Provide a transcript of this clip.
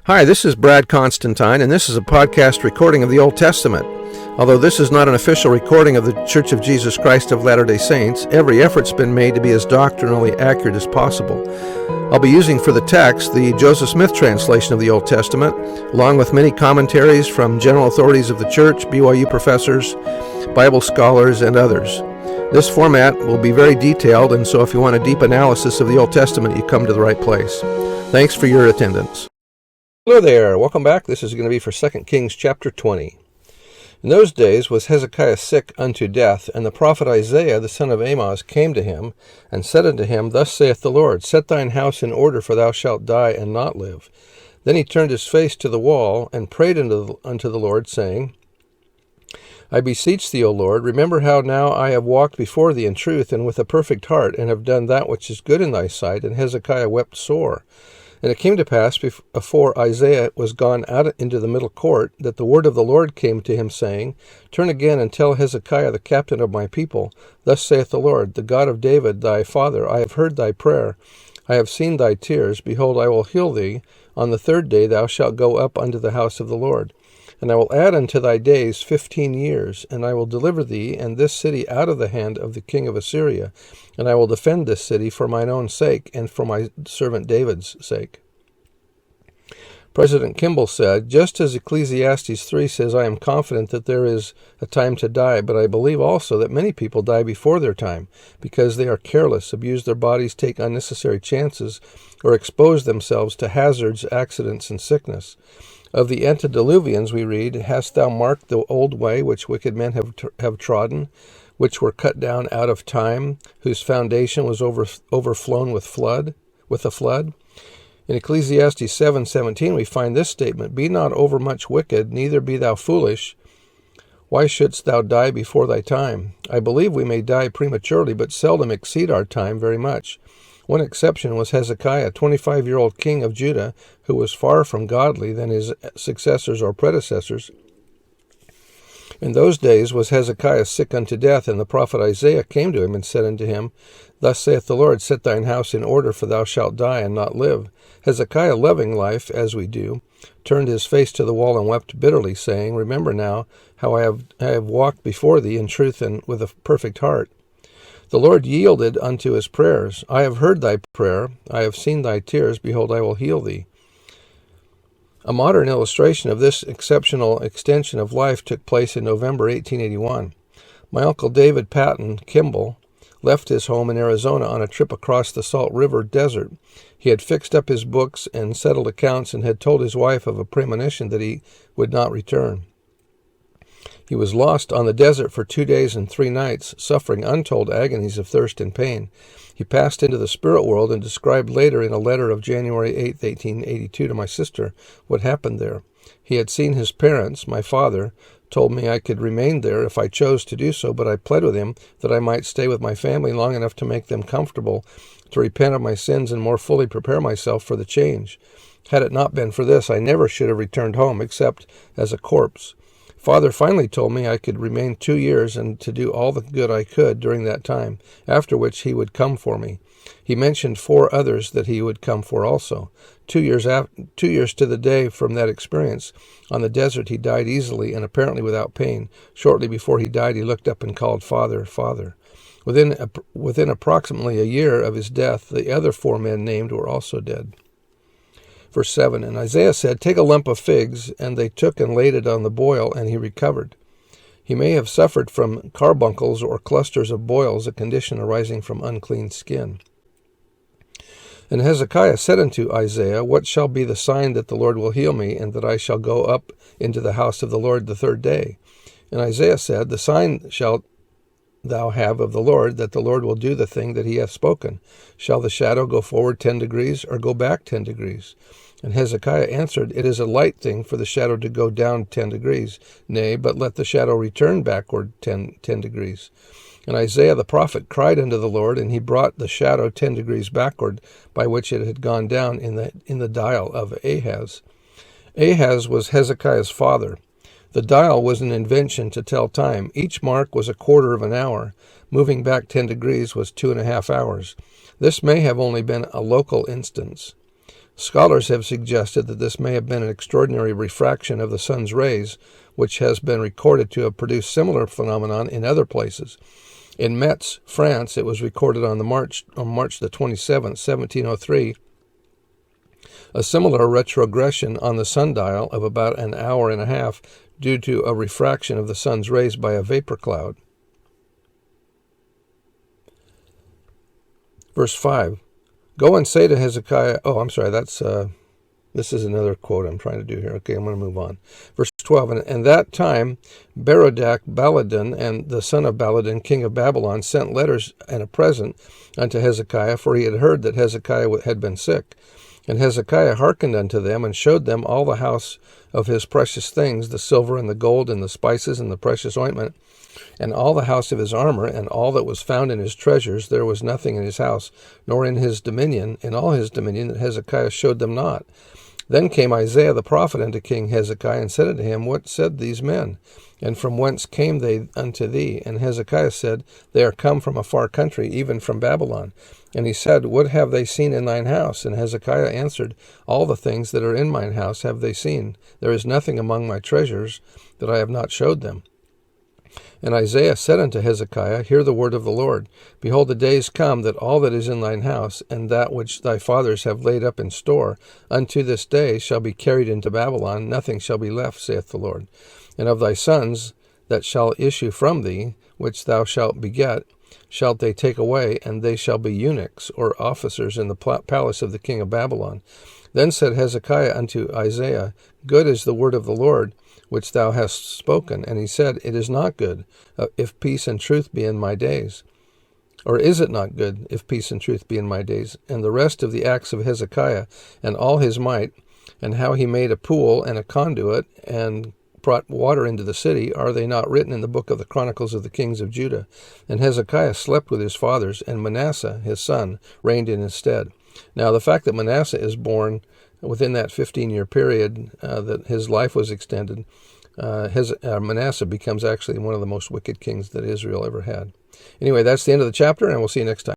Hi, this is Brad Constantine, and this is a podcast recording of the Old Testament. Although this is not an official recording of the Church of Jesus Christ of Latter-day Saints, every effort's been made to be as doctrinally accurate as possible. I'll be using for the text the Joseph Smith translation of the Old Testament, along with many commentaries from general authorities of the Church, BYU professors, Bible scholars, and others. This format will be very detailed, and so if you want a deep analysis of the Old Testament, you come to the right place. Thanks for your attendance. Hello there, welcome back. This is going to be for 2 Kings chapter 20. In those days was Hezekiah sick unto death, and the prophet Isaiah the son of Amoz came to him, and said unto him, Thus saith the Lord, Set thine house in order, for thou shalt die and not live. Then he turned his face to the wall, and prayed unto the Lord, saying, I beseech thee, O Lord, remember how now I have walked before thee in truth and with a perfect heart, and have done that which is good in thy sight. And Hezekiah wept sore. And it came to pass, before Isaiah was gone out into the middle court, that the word of the Lord came to him, saying, Turn again and tell Hezekiah the captain of my people, Thus saith the Lord, the God of David thy father, I have heard thy prayer, I have seen thy tears. Behold, I will heal thee. On the third day thou shalt go up unto the house of the Lord. And I will add unto thy days 15 years, and I will deliver thee and this city out of the hand of the king of Assyria, and I will defend this city for mine own sake and for my servant David's sake. President Kimball said, Just as Ecclesiastes 3 says, I am confident that there is a time to die, but I believe also that many people die before their time, because they are careless, abuse their bodies, take unnecessary chances, or expose themselves to hazards, accidents, and sickness. Of the antediluvians we read, Hast thou marked the old way which wicked men have trodden, which were cut down out of time, whose foundation was overflown with a flood? In Ecclesiastes 7:17 we find this statement, Be not overmuch wicked, neither be thou foolish. Why shouldst thou die before thy time? I believe we may die prematurely, but seldom exceed our time very much. One exception was Hezekiah, a 25-year-old king of Judah, who was far from godly than his successors or predecessors. In those days was Hezekiah sick unto death, and the prophet Isaiah came to him and said unto him, Thus saith the Lord, Set thine house in order, for thou shalt die and not live. Hezekiah, loving life, as we do, turned his face to the wall and wept bitterly, saying, Remember now how I have walked before thee in truth and with a perfect heart. The Lord yielded unto his prayers. I have heard thy prayer. I have seen thy tears. Behold, I will heal thee. A modern illustration of this exceptional extension of life took place in November 1881. My Uncle David Patton Kimball left his home in Arizona on a trip across the Salt River Desert. He had fixed up his books and settled accounts and had told his wife of a premonition that he would not return. He was lost on the desert for 2 days and 3 nights, suffering untold agonies of thirst and pain. He passed into the spirit world and described later in a letter of January 8, 1882 to my sister what happened there. He had seen his parents. My father told me I could remain there if I chose to do so, but I pled with him that I might stay with my family long enough to make them comfortable, to repent of my sins and more fully prepare myself for the change. Had it not been for this, I never should have returned home except as a corpse. Father finally told me I could remain 2 years and to do all the good I could during that time, after which he would come for me. He mentioned 4 others that he would come for also. 2 years to the day from that experience on the desert, he died easily and apparently without pain. Shortly before he died, he looked up and called, Father, Father. Within approximately a year of his death, the other 4 men named were also dead. Verse 7, And Isaiah said, Take a lump of figs, and they took and laid it on the boil, and he recovered. He may have suffered from carbuncles or clusters of boils, a condition arising from unclean skin. And Hezekiah said unto Isaiah, What shall be the sign that the Lord will heal me, and that I shall go up into the house of the Lord the 3rd day? And Isaiah said, The sign shalt thou have of the Lord, that the Lord will do the thing that he hath spoken. Shall the shadow go forward 10 degrees, or go back 10 degrees? And Hezekiah answered, It is a light thing for the shadow to go down 10 degrees. Nay, but let the shadow return backward 10 degrees. And Isaiah the prophet cried unto the Lord, and he brought the shadow 10 degrees backward, by which it had gone down in the dial of Ahaz. Ahaz was Hezekiah's father. The dial was an invention to tell time. Each mark was a quarter of an hour. Moving back 10 degrees was 2.5 hours. This may have only been a local instance. Scholars have suggested that this may have been an extraordinary refraction of the sun's rays, which has been recorded to have produced similar phenomenon in other places. In Metz, France, it was recorded on March the 27th, 1703, a similar retrogression on the sundial of about an hour and a half due to a refraction of the sun's rays by a vapor cloud. Verse 5, go and say to Hezekiah, this is another quote I'm trying to do here. Okay, I'm going to move on. Verse 12, and that time Berodach Baladan and the son of Baladan, king of Babylon, sent letters and a present unto Hezekiah, for he had heard that Hezekiah had been sick. And Hezekiah hearkened unto them, and showed them all the house of his precious things, the silver and the gold and the spices and the precious ointment, and all the house of his armor, and all that was found in his treasures. There was nothing in his house, nor in his dominion, in all his dominion, that Hezekiah showed them not. Then came Isaiah the prophet unto King Hezekiah, and said unto him, What said these men? And from whence came they unto thee? And Hezekiah said, They are come from a far country, even from Babylon. And he said, What have they seen in thine house? And Hezekiah answered, All the things that are in mine house have they seen. There is nothing among my treasures that I have not showed them. And Isaiah said unto Hezekiah, Hear the word of the Lord. Behold, the days come that all that is in thine house, and that which thy fathers have laid up in store, unto this day shall be carried into Babylon. Nothing shall be left, saith the Lord. And of thy sons that shall issue from thee, which thou shalt beget, shalt they take away, and they shall be eunuchs, or officers in the palace of the king of Babylon. Then said Hezekiah unto Isaiah, Good is the word of the Lord, which thou hast spoken. And he said, It is not good, if peace and truth be in my days. Or is it not good, if peace and truth be in my days? And the rest of the acts of Hezekiah, and all his might, and how he made a pool and a conduit, and brought water into the city, are they not written in the book of the Chronicles of the kings of Judah? And Hezekiah slept with his fathers, and Manasseh his son reigned in his stead. Now the fact that Manasseh is born within that 15-year period that his life was extended, Manasseh becomes actually one of the most wicked kings that Israel ever had. Anyway, that's the end of the chapter, and we'll see you next time.